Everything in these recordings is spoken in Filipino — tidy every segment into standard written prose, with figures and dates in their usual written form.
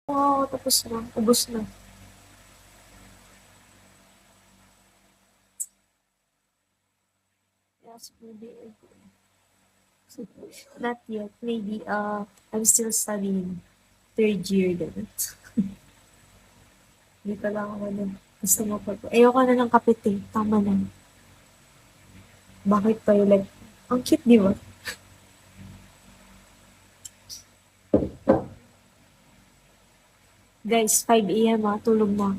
Oo, tapos na. Ubos na. Yes, maybe. Not yet. Maybe, I'm still studying. Third year din. Hindi pa lang ako na. Gusto mo pa. Ayoko na ng kapit eh. Tama na. Bakit pa yung like, ang cute, di ba? Guys, 5 a.m. Tulog na.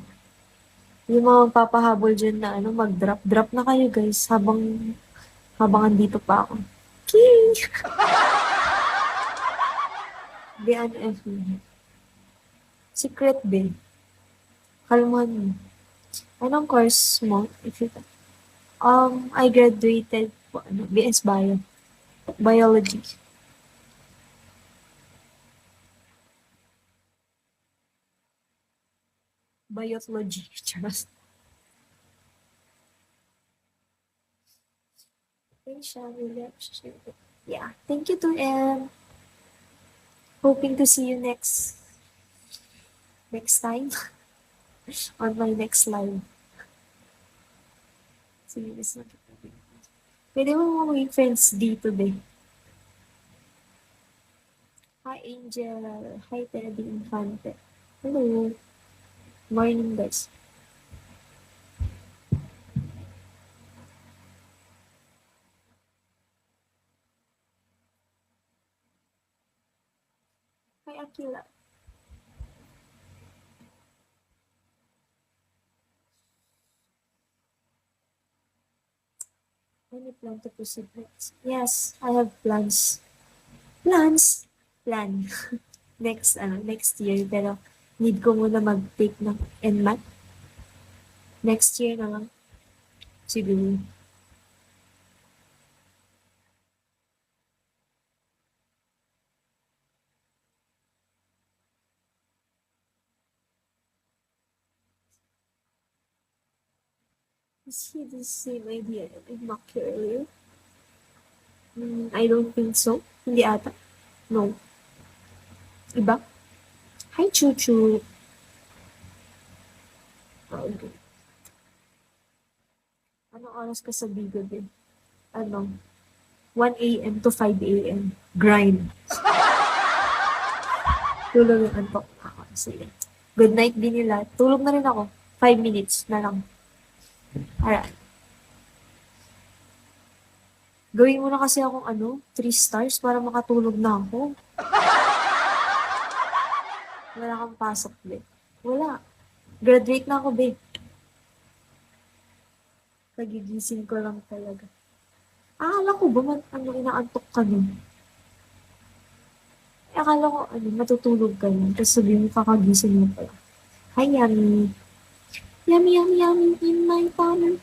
Yung mga magpapahabol dyan na ano, mag-drop. Drop na kayo guys habang andito pa ako. King! DNF mo. Secret ba? Kalmahan mo. Anong course mo? If you, I graduated po, BS Bio. Biology. Biology. Just. Yeah. Thank you to M. Hoping to see you next time on my next live. Sige, miss na kita. Pwede mo mga maging friends dito din. Hi, Angel. Hi, Teddy Infante. Hello. Morning, guys. Hi, Akila. Any plan to proceed next? Yes, I have plans. Plans? Plan. Next year. Pero, need ko muna mag-take ng NMAT. Next year na lang. Siguro. Is he the same idea that I mocked you earlier? I don't think so. Hindi ata. No. Iba? Hi, Chuchu. Okay. Anong oras ka sa Bigo din? Ano? 1 a.m. to 5 a.m. Grind. Tulog yung antok ako. Sige. Good night din nila. Tulog na rin ako. 5 minutes na lang. Alright. Gawin mo na kasi akong 3 stars para makatulog na ako. Wala kang pasok, be. Wala. Graduate na ako, be. Nagigising ko lang talaga. Akala ko ba inaantok ka nun? Akala ko, matutulog ka nun. Tapos sabihin mo, kakagising mo pala. Hi, Yummy. Yummy, yummy, yummy in my tummy.